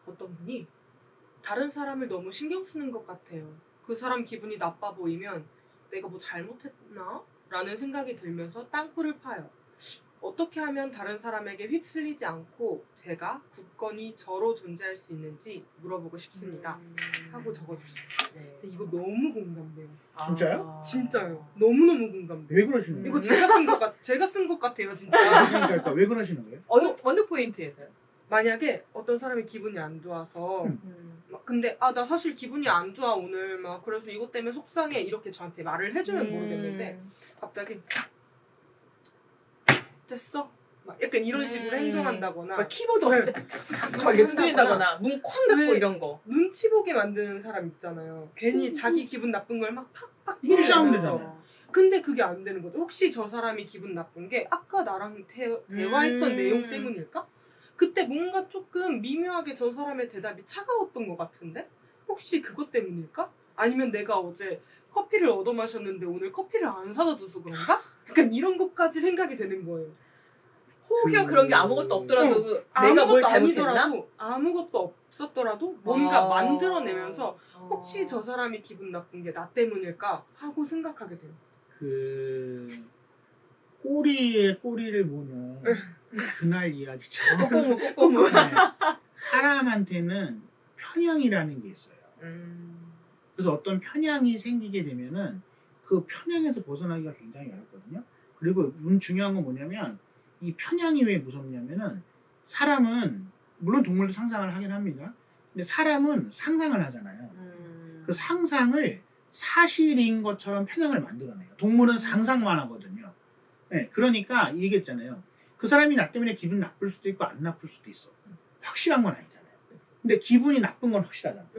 어떤 분이 다른 사람을 너무 신경 쓰는 것 같아요. 그 사람 기분이 나빠 보이면 내가 뭐 잘못했나? 라는 생각이 들면서 땅굴을 파요. 어떻게 하면 다른 사람에게 휩쓸리지 않고 제가 굳건히 저로 존재할 수 있는지 물어보고 싶습니다. 하고 적어주셨어요. 네. 근데 이거 너무 공감돼요. 진짜요? 진짜요. 너무너무 공감돼요. 왜 그러시는 거예요? 이거 제가 쓴 것 같아요, 진짜. 그러니까 왜 그러시는 거예요? 어느 포인트에서요? 만약에 어떤 사람이 기분이 안 좋아서 막 근데 나 사실 기분이 안 좋아 오늘 막 그래서 이것 때문에 속상해 이렇게 저한테 말을 해주면 모르겠는데 갑자기 됐어? 막 약간 이런 식으로 행동한다거나 막 키보드 막 네. 막 이렇게 두드린다거나 문 쾅 닫고 네. 이런 거. 눈치 보게 만드는 사람 있잖아요. 괜히 자기 기분 나쁜 걸 막 팍팍 무시하면 튀어나오면서. 되잖아요. 근데 그게 안 되는 거죠. 혹시 저 사람이 기분 나쁜 게 아까 나랑 대화했던 내용 때문일까? 그때 뭔가 조금 미묘하게 저 사람의 대답이 차가웠던 것 같은데? 혹시 그것 때문일까? 아니면 내가 어제 커피를 얻어 마셨는데 오늘 커피를 안 사다 줘서 그런가? 약간 이런 것까지 생각이 되는 거예요. 혹여 그런 게 아무것도 없더라도 내가 아무것도 뭘 잘못했나? 아니더라도 아무것도 없었더라도 뭔가 아. 만들어내면서 혹시 저 사람이 기분 나쁜 게 나 때문일까 하고 생각하게 돼요. 그 꼬리에 꼬리를 무는 그날 이야기처럼 꼬꼬무. 네. 사람한테는 편향이라는 게 있어요. 그래서 어떤 편향이 생기게 되면은 그 편향에서 벗어나기가 굉장히 어렵거든요. 그리고 중요한 건 뭐냐면 이 편향이 왜 무섭냐면은 사람은 물론 동물도 상상을 하긴 합니다. 근데 사람은 상상을 하잖아요. 그 상상을 사실인 것처럼 편향을 만들어내요. 동물은 상상만 하거든요. 네, 그러니까 얘기했잖아요. 그 사람이 나 때문에 기분 나쁠 수도 있고 안 나쁠 수도 있어. 확실한 건 아니잖아요. 근데 기분이 나쁜 건 확실하잖아요.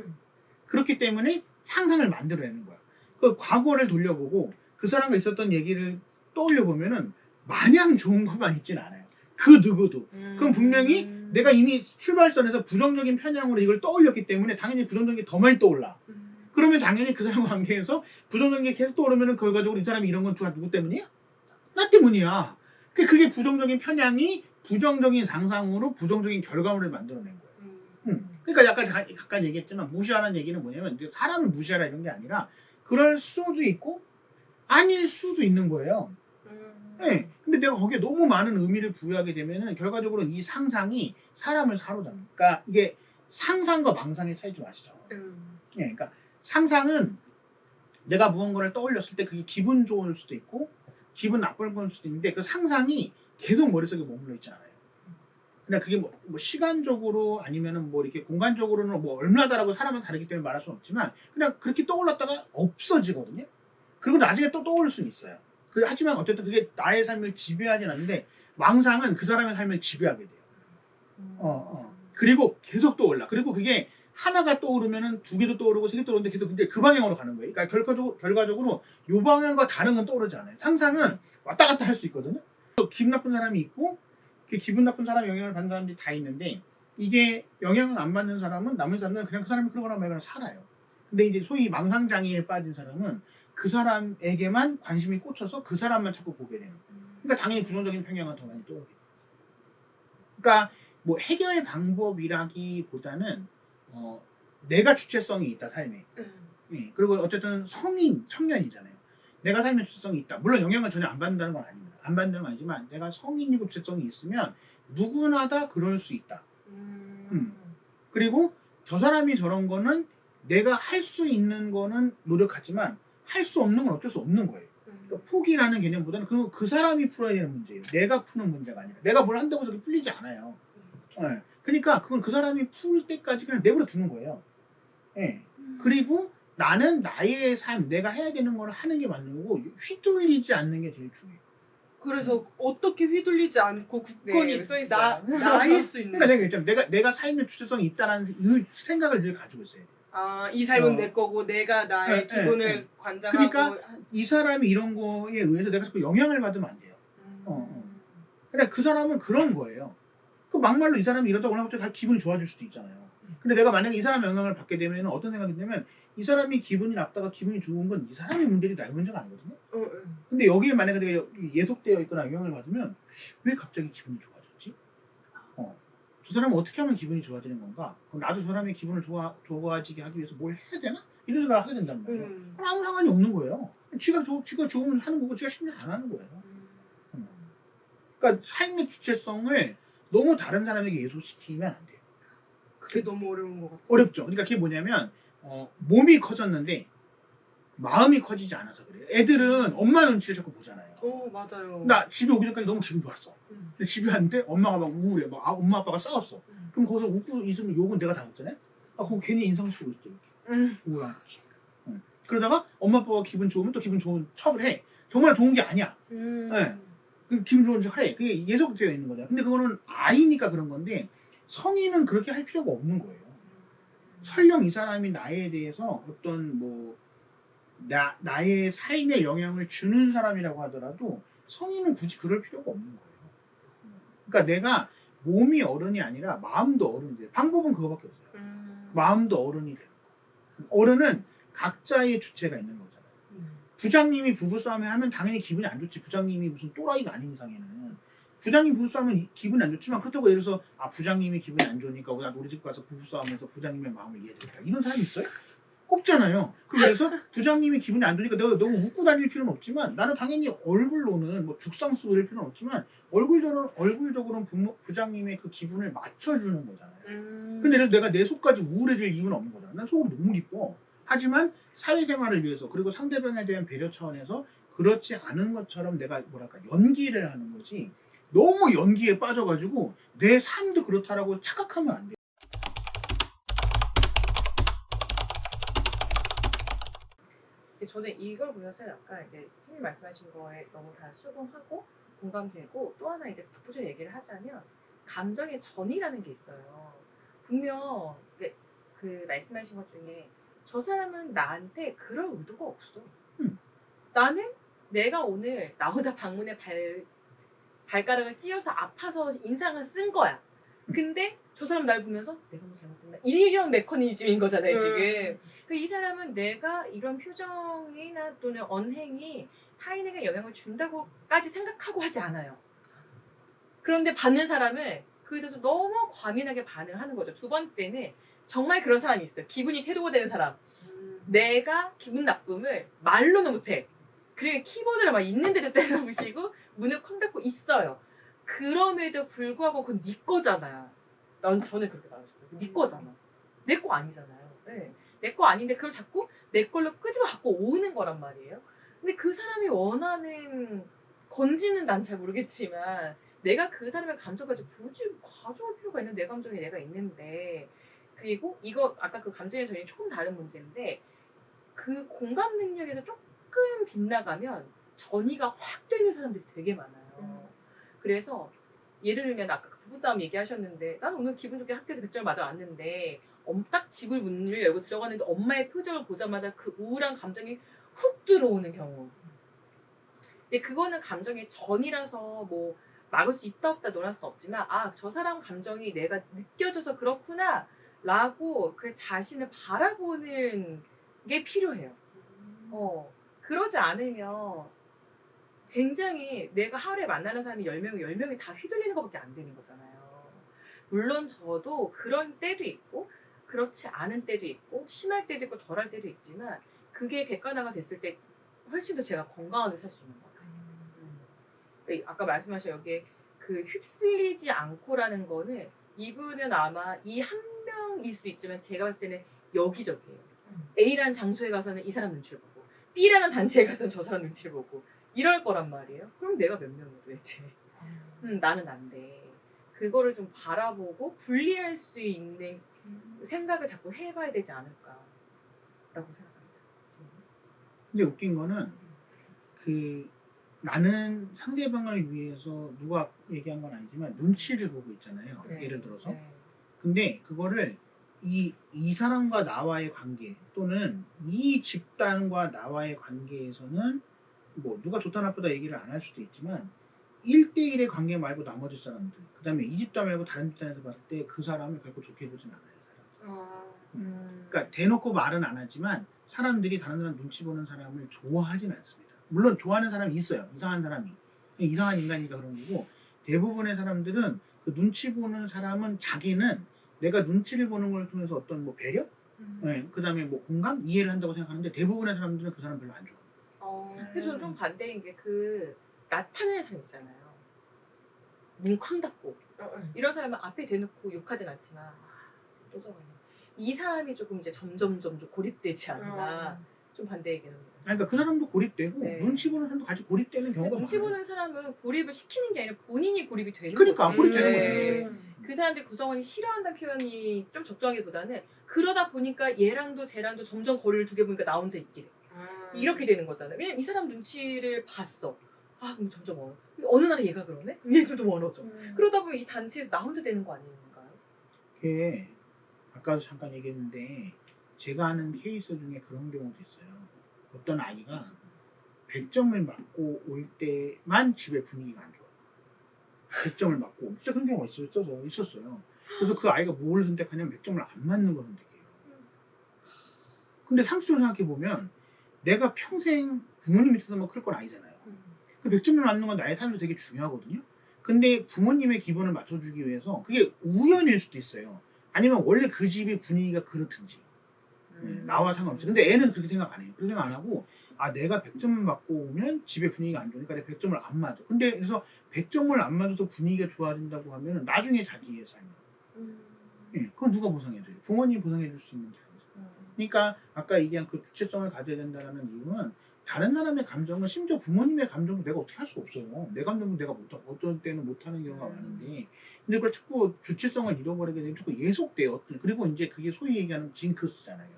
그렇기 때문에 상상을 만들어내는 거야. 그 과거를 돌려보고 그 사람과 있었던 얘기를 떠올려 보면은 마냥 좋은 것만 있진 않아요. 그 누구도. 그럼 분명히 내가 이미 출발선에서 부정적인 편향으로 이걸 떠올렸기 때문에 당연히 부정적인 게 더 많이 떠올라. 그러면 당연히 그 사람과 관계에서 부정적인 게 계속 떠오르면 결과적으로 이 사람이 이런 건 좋아 누구 때문이야? 나 때문이야. 그게 부정적인 편향이 부정적인 상상으로 부정적인 결과물을 만들어낸 거예요. 그러니까 약간 얘기했지만 무시하라는 얘기는 뭐냐면 사람을 무시하라 이런 게 아니라 그럴 수도 있고 아닐 수도 있는 거예요. 네. 근데 내가 거기에 너무 많은 의미를 부여하게 되면은 결과적으로 이 상상이 사람을 사로잡는. 그러니까 이게 상상과 망상의 차이 좀 아시죠? 네. 그러니까 상상은 내가 무언가를 떠올렸을 때 그게 기분 좋을 수도 있고 기분 나쁠 걸 수도 있는데 그 상상이 계속 머릿속에 머물러 있지 않아요. 근데 그게 뭐 시간적으로 아니면은 뭐 이렇게 공간적으로는 뭐 얼마다라고 사람은 다르기 때문에 말할 수는 없지만 그냥 그렇게 떠올랐다가 없어지거든요. 그리고 나중에 또 떠오를 수는 있어요. 하지만 어쨌든 그게 나의 삶을 지배하진 않는데 망상은 그 사람의 삶을 지배하게 돼요. 그리고 계속 떠올라. 그리고 그게 하나가 떠오르면은 두 개도 떠오르고 세 개 떠오르는데 계속 근데 그 방향으로 가는 거예요. 그러니까 결과적으로 요 방향과 다른 건 떠오르지 않아요. 상상은 왔다 갔다 할 수 있거든요. 기분 나쁜 사람이 있고 그 기분 나쁜 사람 영향을 받는 사람들이 다 있는데 이게 영향을 안 받는 사람은 남은 사람은 그냥 그 사람이 그러거나 말거나 살아요. 근데 이제 소위 망상장애에 빠진 사람은 그 사람에게만 관심이 꽂혀서 그 사람만 자꾸 보게 되는 거예요. 그러니까 당연히 부정적인 편향은 더 많이 떠오르게 돼요. 그러니까 뭐 해결 방법이라기보다는 내가 주체성이 있다 삶에. 예, 그리고 어쨌든 성인 청년이잖아요. 내가 삶에 주체성이 있다. 물론 영향을 전혀 안 받는다는 건 아닙니다. 안 받는 건 아니지만 내가 성인이고 주체성이 있으면 누구나 다 그럴 수 있다. 그리고 저 사람이 저런 거는 내가 할 수 있는 거는 노력하지만 할 수 없는 건 어쩔 수 없는 거예요. 그러니까 포기라는 개념보다는 그 사람이 풀어야 되는 문제예요. 내가 푸는 문제가 아니라. 내가 뭘 한다고 해서 풀리지 않아요. 네. 그러니까 그건 그 사람이 풀 때까지 그냥 내버려 두는 거예요. 네. 그리고 나는 나의 삶, 내가 해야 되는 걸 하는 게 맞는 거고 휘둘리지 않는 게 제일 중요해요. 그래서 어떻게 휘둘리지 않고 굳건히 네, 나일 수 있는. 그러니까 내가 삶의 주체성이 있다는 이 생각을 늘 가지고 있어야 돼요. 이 삶은 내 거고 내가 나의 기분을 관장하고. 그러니까 이 사람이 이런 거에 의해서 내가 자꾸 영향을 받으면 안 돼요. 그러니까 그 사람은 그런 거예요. 그 막말로 이 사람이 이러다가 오늘 갑자기 기분이 좋아질 수도 있잖아요. 근데 내가 만약에 이 사람 영향을 받게 되면 어떤 생각이 드냐면 이 사람이 기분이 나쁘다가 기분이 좋은 건 이 사람의 문제지 나의 문제가 아니거든요. 근데 여기에 만약에 내가 예속되어 있거나 영향을 받으면 왜 갑자기 기분이 좋아졌지? 저 사람은 어떻게 하면 기분이 좋아지는 건가? 그럼 나도 저 사람의 기분을 좋아지게 하기 위해서 뭘 해야 되나? 이런 생각을 하게 된단 말이에요. 그럼 아무 상관이 없는 거예요. 지가 좋으면 하는 거고 지가 싫으면 안 하는 거예요. 그러니까 삶의 주체성을 너무 다른 사람에게 예소시키면 안 돼요. 그게 너무 어려운 것 같아요. 어렵죠. 그러니까 그게 뭐냐면 몸이 커졌는데 마음이 커지지 않아서 그래요. 애들은 엄마 눈치를 자꾸 보잖아요. 맞아요. 나 집에 오기 전까지 너무 기분 좋았어. 근데 집에 왔는데 엄마가 막 우울해. 막 엄마 아빠가 싸웠어. 그럼 거기서 웃고 있으면 욕은 내가 다 먹잖아요. 그럼 괜히 인상 쓰고 있죠. 우울한 거지. 그러다가 엄마 아빠가 기분 좋으면 또 기분 좋은 척을 해. 정말 좋은 게 아니야. 네. 기분 좋은 척을 해. 그게 예속되어 있는 거잖아. 근데 그거는 아이니까 그런 건데 성인은 그렇게 할 필요가 없는 거예요. 설령 이 사람이 나에 대해서 어떤 나의 삶에 영향을 주는 사람이라고 하더라도 성인은 굳이 그럴 필요가 없는 거예요. 그러니까 내가 몸이 어른이 아니라 마음도 어른이 돼요. 방법은 그거밖에 없어요. 마음도 어른이 되는 거예요. 어른은 각자의 주체가 있는 거잖아요. 부장님이 부부싸움을 하면 당연히 기분이 안 좋지. 부장님이 무슨 또라이가 아닌 이상에는. 부장님 부부싸움은 기분이 안 좋지만 그렇다고 예를 들어서 부장님이 기분이 안 좋으니까 나 우리 집 가서 부부싸움해서 부장님의 마음을 이해해주겠다. 이런 사람이 있어요? 없잖아요. 그래서 부장님이 기분이 안 좋으니까 내가 너무 웃고 다닐 필요는 없지만 나는 당연히 얼굴로는 뭐 죽상 쓰고 이럴 필요는 없지만 얼굴적으로는 부장님의 그 기분을 맞춰주는 거잖아요. 근데 그래서 내가 내 속까지 우울해질 이유는 없는 거잖아. 난 속은 너무 기뻐. 하지만 사회생활을 위해서 그리고 상대방에 대한 배려 차원에서 그렇지 않은 것처럼 내가 연기를 하는 거지. 너무 연기에 빠져가지고 내 삶도 그렇다라고 착각하면 안 돼. 저는 이걸 보면서 약간 이제 팀님 말씀하신 거에 너무 다 수긍하고 공감되고 또 하나 이제 덧붙여 얘기를 하자면 감정의 전이라는 게 있어요. 분명 그 말씀하신 것 중에 저 사람은 나한테 그럴 의도가 없어. 나는 내가 오늘 나오다 방문에 발가락을 찧어서 아파서 인상을 쓴 거야. 근데 저 사람 날 보면서 내가 뭐 잘못했나? 이런 메커니즘인 거잖아요, 지금. 이 사람은 내가 이런 표정이나 또는 언행이 타인에게 영향을 준다고까지 생각하고 하지 않아요. 그런데 받는 사람을 그에 대해서 너무 과민하게 반응을 하는 거죠. 두 번째는 정말 그런 사람이 있어요. 기분이 태도가 되는 사람. 내가 기분 나쁨을 말로는 못해. 그리고 키보드를 막 있는데도 때려부시고 문을 쾅 닫고 있어요. 그럼에도 불구하고 그건 네 거잖아. 저는 그렇게 말하셨거든요. 네 거잖아. 내 거 아니잖아요. 네. 내 거 아닌데 그걸 자꾸 내 걸로 끄집어 갖고 오는 거란 말이에요. 근데 그 사람이 원하는 건지는 난 잘 모르겠지만 내가 그 사람의 감정까지 굳이 가져올 필요가 있는 내 감정이 내가 있는데 그리고 이거 아까 그 감정의 전이 조금 다른 문제인데 그 공감 능력에서 조금 빗나가면 전이가 확 되는 사람들이 되게 많아요. 그래서 예를 들면 아까 그 부부싸움 얘기하셨는데 난 오늘 기분 좋게 학교에서 100점 맞아 왔는데 딱 집을 문을 열고 들어가는데 엄마의 표정을 보자마자 그 우울한 감정이 훅 들어오는 경우. 근데 그거는 감정의 전이라서 뭐 막을 수 있다 없다 논할 수는 없지만 저 사람 감정이 내가 느껴져서 그렇구나 라고 그 자신을 바라보는 게 필요해요. 그러지 않으면 굉장히 내가 하루에 만나는 사람이 10명이 다 휘둘리는 것밖에 안 되는 거잖아요. 물론 저도 그런 때도 있고 그렇지 않은 때도 있고 심할 때도 있고 덜할 때도 있지만 그게 객관화가 됐을 때 훨씬 더 제가 건강하게 살 수 있는 것 같아요. 아까 말씀하신 여기에 그 휩쓸리지 않고라는 거는 이분은 아마 이 한 명일 수도 있지만 제가 봤을 때는 여기저기예요. A라는 장소에 가서는 이 사람 눈치를 보고 B라는 단체에 가서는 저 사람 눈치를 보고 이럴 거란 말이에요. 그럼 내가 몇 명이야 도대체. 나는 안 돼. 그거를 좀 바라보고 분리할 수 있는 생각을 자꾸 해봐야 되지 않을까라고 생각합니다. 근데 웃긴 거는 나는 상대방을 위해서 누가 얘기한 건 아니지만 눈치를 보고 있잖아요. 네. 예를 들어서. 네. 근데 그거를 이 사람과 나와의 관계 또는 이 집단과 나와의 관계에서는 뭐 누가 좋다 나쁘다 얘기를 안 할 수도 있지만 1대1의 관계 말고 나머지 사람들 그 다음에 이 집단 말고 다른 집단에서 봤을 때 그 사람을 결코 좋게 보진 않아요. 그러니까 대놓고 말은 안 하지만 사람들이 다른 사람 눈치 보는 사람을 좋아하진 않습니다. 물론 좋아하는 사람이 있어요. 이상한 사람이. 이상한 인간이니까 그런 거고 대부분의 사람들은 그 눈치 보는 사람은 자기는 내가 눈치를 보는 걸 통해서 어떤 뭐 배려, 네, 그다음에 뭐 공감, 이해를 한다고 생각하는데 대부분의 사람들은 그 사람 별로 안 좋아. 근데 저는 좀 반대인 게 그 나타내는 사람 있잖아요. 문 쾅 닫고 이런 사람은 앞에 대놓고 욕하진 않지만 또 저거네. 이 사람이 조금 이제 점점 좀 고립되지 않나 좀 반대 얘기는 합니다. 그러니까 그 사람도 고립되고 네. 눈치 보는 사람도 같이 고립되는 경우가 눈치 많아요. 보는 사람은 고립을 시키는 게 아니라 본인이 고립이 되는 그러니까 거지. 고립되는 네. 거예요. 그 사람들 구성원이 싫어한다는 표현이 좀 적정하기보다는 그러다 보니까 얘랑도 쟤랑도 점점 거리를 두게 보니까 나 혼자 있게 돼. 이렇게 되는 거잖아요. 왜냐면 이 사람 눈치를 봤어. 아, 그럼 점점 멀어. 어느 날에 얘가 그러네? 그럼 얘도 멀어져. 그러다 보면 이 단체에서 나 혼자 되는 거 아닌가요? 그게 아까도 잠깐 얘기했는데 제가 아는 케이스 중에 그런 경우도 있어요. 어떤 아이가 100점을 맞고 올 때만 집에 분위기가 안 좋아. 100점을 맞고 진짜 그런 경우가 있었어요. 그래서 그 아이가 뭘 선택하냐면 100점을 안 맞는 걸 선택해요. 근데 상식적으로 생각해보면 내가 평생 부모님 밑에서만 클 건 아니잖아요. 그 100점을 맞는 건 나의 삶에서 되게 중요하거든요. 근데 부모님의 기분을 맞춰주기 위해서 그게 우연일 수도 있어요. 아니면 원래 그 집의 분위기가 그렇든지 나와 상관없지. 근데 애는 그렇게 생각 안 해요. 그렇게 생각 안 하고 아 내가 100점을 맞고 오면 집의 분위기가 안 좋으니까 내가 100점을 안 맞아. 근데 그래서 100점을 안 맞아서 분위기가 좋아진다고 하면 나중에 자기의 삶은 그건 누가 보상해줘요? 부모님이 보상해줄 수 있는 게 그러니까 아까 얘기한 그 주체성을 가져야 된다는 이유는 다른 사람의 감정은 심지어 부모님의 감정도 내가 어떻게 할 수가 없어요. 내 감정도 내가 어떤 때는 못하는 경우가 많은데 근데 그걸 자꾸 주체성을 잃어버리게 되면 자꾸 예속돼요. 그리고 이제 그게 소위 얘기하는 징크스잖아요.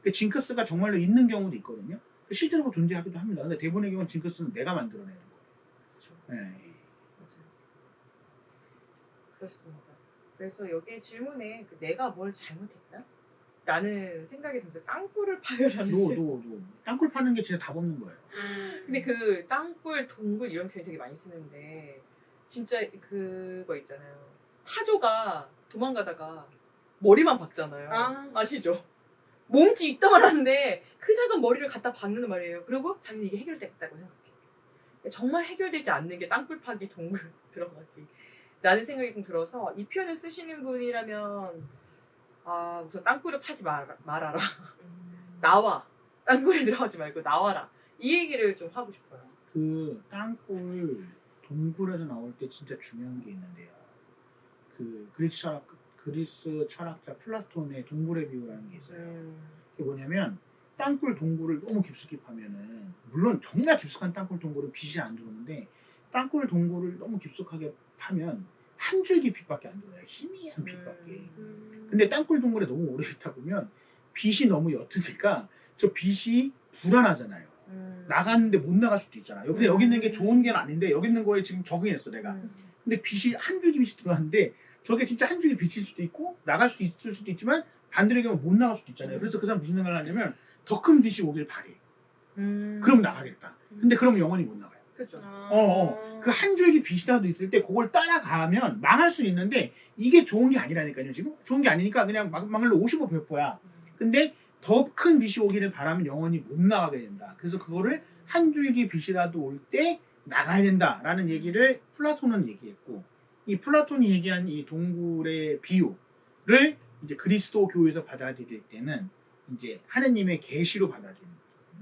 그 징크스가 정말로 있는 경우도 있거든요. 실제로 존재하기도 합니다. 근데 대부분의 경우는 징크스는 내가 만들어내는 거예요. 그렇죠. 네. 맞아요. 그렇습니다. 그래서 여기 질문에 그 내가 뭘 잘못했나? 라는 생각이 들면서 땅굴을 파요라는 노. 땅굴 파는 게 진짜 답 없는 거예요. 근데 그 땅굴, 동굴 이런 표현 되게 많이 쓰는데 진짜 그거 있잖아요. 타조가 도망가다가 머리만 박잖아요. 아시죠? 몸집 이따만 한데 그 작은 머리를 갖다 박는 말이에요. 그리고 자기는 이게 해결됐다고 생각해. 정말 해결되지 않는 게 땅굴 파기, 동굴 들어가기 라는 생각이 좀 들어서 이 표현을 쓰시는 분이라면 아 우선 땅굴을 파지 말아라. 나와. 땅굴에 들어가지 말고 나와라. 이 얘기를 좀 하고 싶어요. 그 땅굴 동굴에서 나올 때 진짜 중요한 게 있는데요. 그 그리스 철학자 플라톤의 동굴의 비유라는 게 있어요. 그게 뭐냐면 땅굴 동굴을 너무 깊숙이 파면은 물론 정말 깊숙한 땅굴 동굴은 빛이 안 들어오는데 땅굴 동굴을 너무 깊숙하게 파면 한 줄기 빛밖에 안 들어요. 희미한 빛밖에. 근데 땅굴 동굴에 너무 오래 있다 보면 빛이 너무 옅으니까 저 빛이 불안하잖아요. 나갔는데 못 나갈 수도 있잖아요. 근데 여기 있는 게 좋은 게 아닌데 여기 있는 거에 지금 적응했어 내가. 근데 빛이 한 줄기 빛이 들어왔는데 저게 진짜 한 줄기 빛일 수도 있고 나갈 수 있을 수도 있지만 반대로 얘기하면 못 나갈 수도 있잖아요. 그래서 그 사람 무슨 생각을 하냐면 더 큰 빛이 오길 바래. 그럼 나가겠다. 근데 그럼 영원히 못 나가요. 그렇죠. 그 한 줄기 빛이라도 있을 때 그걸 따라가면 망할 수 있는데 이게 좋은 게 아니라니까요. 지금 좋은 게 아니니까 그냥 막말로 55 100%야. 근데 더 큰 빛이 오기를 바라면 영원히 못 나가게 된다. 그래서 그거를 한 줄기 빛이라도 올 때 나가야 된다라는 얘기를 플라톤은 얘기했고 이 플라톤이 얘기한 이 동굴의 비유를 이제 그리스도 교회에서 받아들일 때는 이제 하느님의 계시로 받아들이는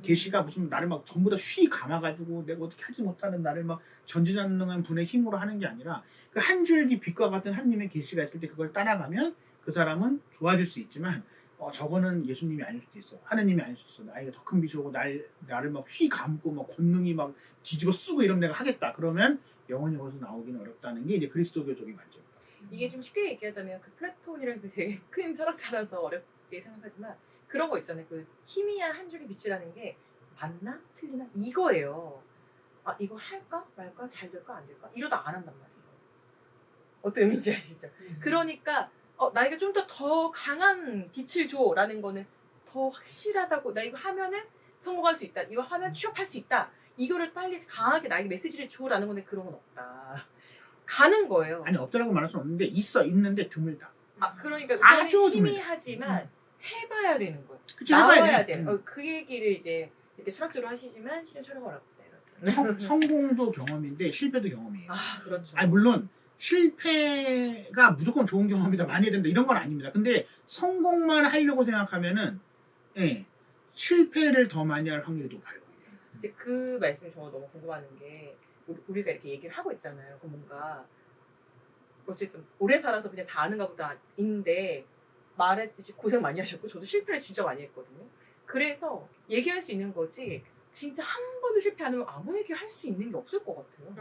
계시가 무슨 나를 막 전부 다 쉬 감아가지고 내가 어떻게 하지 못하는 나를 막 전지전능한 분의 힘으로 하는 게 아니라 그 한 줄기 빛과 같은 하느님의 계시가 있을 때 그걸 따라가면 그 사람은 좋아질 수 있지만 저거는 예수님이 아닐 수도 있어. 하느님이 아닐 수도 있어. 나에게 더 큰 빛이 오고 나를 막 휘 감고 막 권능이 막 뒤집어 쓰고 이러면 내가 하겠다. 그러면 영원히 거기서 나오기는 어렵다는 게 이제 그리스도교적인 관점이다. 이게 좀 쉽게 얘기하자면 그 플라톤이라고 해서 되게 큰 철학자라서 어렵게 생각하지만 그런 거 있잖아요. 그 희미한 한 줄기 빛이라는 게 맞나? 틀리나? 이거예요. 아 이거 할까? 말까? 잘 될까? 안 될까? 이러다 안 한단 말이에요. 어떤 의미인지 아시죠? 그러니까 나에게 좀 더 강한 빛을 줘라는 거는 더 확실하다고 나 이거 하면은 성공할 수 있다. 이거 하면 취업할 수 있다. 이거를 빨리 강하게 나에게 메시지를 줘라는 건데 그런 건 없다. 가는 거예요. 아니 없다라고 말할 수는 없는데 있는데 드물다. 그러니까 아주 희미하지만 해봐야 되는 거예요. 그치, 나와야 해봐야 돼. 그 얘기를 이제 이렇게 철학적으로 하시지만 실은 철학 어렵다. 성공도 경험인데 실패도 경험이에요. 그렇죠. 아니 물론 실패가 무조건 좋은 경험이다, 많이 해야 된다 이런 건 아닙니다. 근데 성공만 하려고 생각하면은 예, 실패를 더 많이 할 확률이 높아요. 근데 그 말씀이 정말 너무 궁금한 게 우리가 이렇게 얘기를 하고 있잖아요. 그 뭔가 어쨌든 오래 살아서 그냥 다 아는가 보다인데 말했듯이 고생 많이 하셨고 저도 실패를 진짜 많이 했거든요. 그래서 얘기할 수 있는 거지 진짜 한 번도 실패 안 하면 아무 얘기 할 수 있는 게 없을 것 같아요.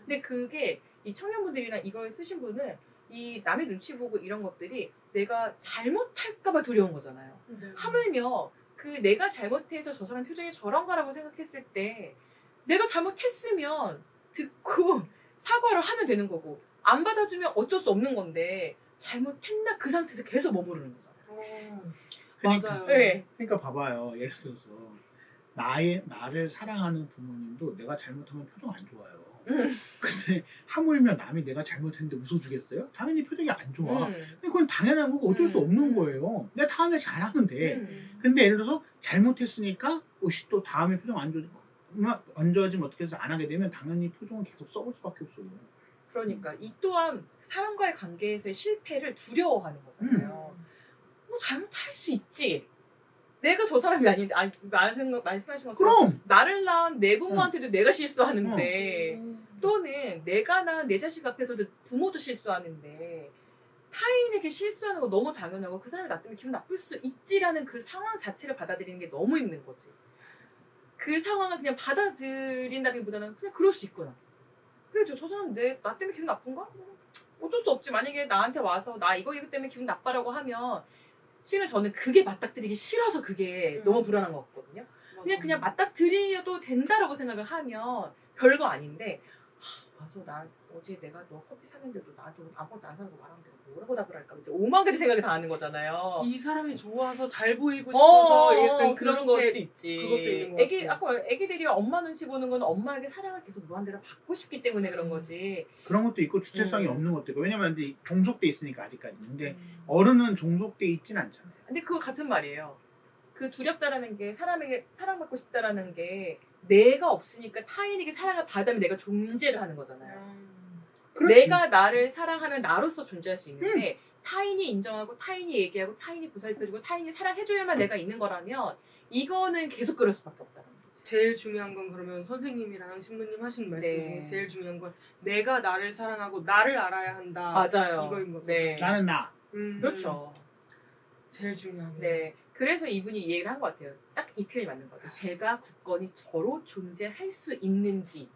근데 그게 이 청년분들이나 이걸 쓰신 분은 이 남의 눈치 보고 이런 것들이 내가 잘못할까봐 두려운 거잖아요. 네. 하물며 그 내가 잘못해서 저 사람 표정이 저런 거라고 생각했을 때 내가 잘못했으면 듣고 사과를 하면 되는 거고 안 받아주면 어쩔 수 없는 건데 잘못했나 그 상태에서 계속 머무르는 거잖아요. 맞아요. 네. 그러니까 봐봐요. 예를 들어서 나를 사랑하는 부모님도 내가 잘못하면 표정 안 좋아요. 근데 하물며 남이 내가 잘못했는데 웃어주겠어요? 당연히 표정이 안 좋아. 그건 당연한 거고 어쩔 수 없는 거예요. 내가 다음에 잘하는데. 근데 예를 들어서 잘못했으니까 또 다음에 표정 안 좋아지면 어떻게 해서 안 하게 되면 당연히 표정은 계속 썩을 수밖에 없어요. 그러니까 이 또한 사람과의 관계에서의 실패를 두려워하는 거잖아요. 뭐 잘못할 수 있지. 내가 저 사람이 아닌데 말씀하신 것처럼 그럼! 나를 낳은 내 부모한테도 내가 실수하는데 음. 또는 내가 낳은 내 자식 앞에서도 부모도 실수하는데 타인에게 실수하는 거 너무 당연하고 그 사람이 나 때문에 기분 나쁠 수 있지라는 그 상황 자체를 받아들이는 게 너무 힘든 거지. 그 상황을 그냥 받아들인다기보다는 그냥 그럴 수 있구나. 그래도 저 사람 나 때문에 기분 나쁜가? 어쩔 수 없지. 만약에 나한테 와서 나 이거 때문에 기분 나빠라고 하면 실은 저는 그게 맞닥뜨리기 싫어서 그게 너무 불안한 것 같거든요. 그냥 맞닥뜨려도 된다라고 생각을 하면 별거 아닌데 와서 나 어제 내가 너 커피 샀는데도 나도 아무것도 안 사는 거 말하면 내가 뭐라고 답을 할까 이제 오만 가지 생각이 다 하는 거잖아요. 이 사람이 좋아서 잘 보이고 싶어서 약간 그런 그렇게 것도 있지. 그것도 있는 것 같아요. 아까 애기들이 엄마 눈치 보는 건 엄마에게 사랑을 계속 무한대로 받고 싶기 때문에 그런 거지. 그런 것도 있고 주체성이 없는 것도 있고 왜냐면 이제 종속돼 있으니까 아직까지. 근데 어른은 종속돼 있진 않잖아요. 근데 그거 같은 말이에요. 그 두렵다라는 게 사람에게 사랑받고 싶다라는 게 내가 없으니까 타인에게 사랑을 받으면 내가 존재를 하는 거잖아요. 그렇지. 내가 나를 사랑하면 나로서 존재할 수 있는데 타인이 인정하고 타인이 얘기하고 타인이 보살펴주고 타인이 사랑해줘야만 내가 있는 거라면 이거는 계속 그럴 수밖에 없다는 거지. 제일 중요한 건 그러면 선생님이랑 신부님 하신 말씀 중에 제일 중요한 건 내가 나를 사랑하고 나를 알아야 한다. 맞아요. 이거인 거죠. 네. 나는 나. 그렇죠. 제일 중요한 게. 네. 그래서 이분이 이 얘기를 한 것 같아요. 딱 이 표현이 맞는 것 같아요. 제가 굳건히 저로 존재할 수 있는지.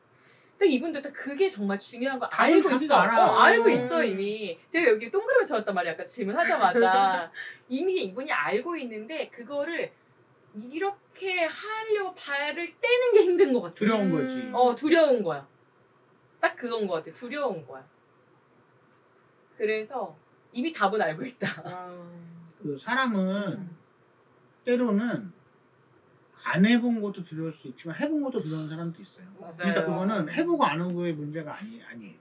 딱 이분도 딱 그게 정말 중요한 거 알고 있어. 자기가 알아. 알고 있어 이미. 제가 여기 동그라미 쳐왔단 말이야. 아까 질문하자마자. 이미 이분이 알고 있는데 그거를 이렇게 하려고 발을 떼는 게 힘든 것 같아. 두려운 거지. 두려운 거야. 딱 그건 것 같아. 두려운 거야. 그래서 이미 답은 알고 있다. 그 사람은 때로는 안 해본 것도 두려울 수 있지만 해본 것도 두려운 사람도 있어요. 맞아요. 그러니까 그거는 해보고 안 하는 거의 문제가 아니에요.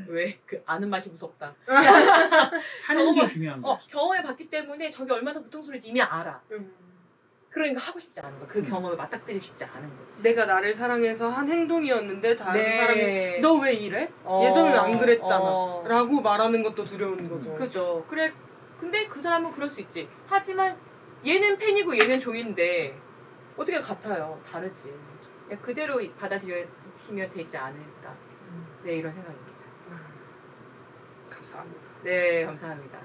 왜? 그 아는 맛이 무섭다. 하는 게 중요한 거죠. 경험해봤기 때문에 저게 얼마나 고통스러운지 이미 알아. 그러니까 하고 싶지 않은 거야. 그 경험을 맞닥뜨리고 싶지 않은 거지. 내가 나를 사랑해서 한 행동이었는데 다른 네. 사람이 너 왜 이래? 예전엔 안 그랬잖아. 라고 말하는 것도 두려운 거죠. 그죠. 그래. 근데 그 사람은 그럴 수 있지. 하지만 얘는 팬이고 얘는 종인데 어떻게 같아요. 다르지. 그냥 그대로 받아들이시면 되지 않을까. 네, 이런 생각입니다. 감사합니다. 네, 감사합니다.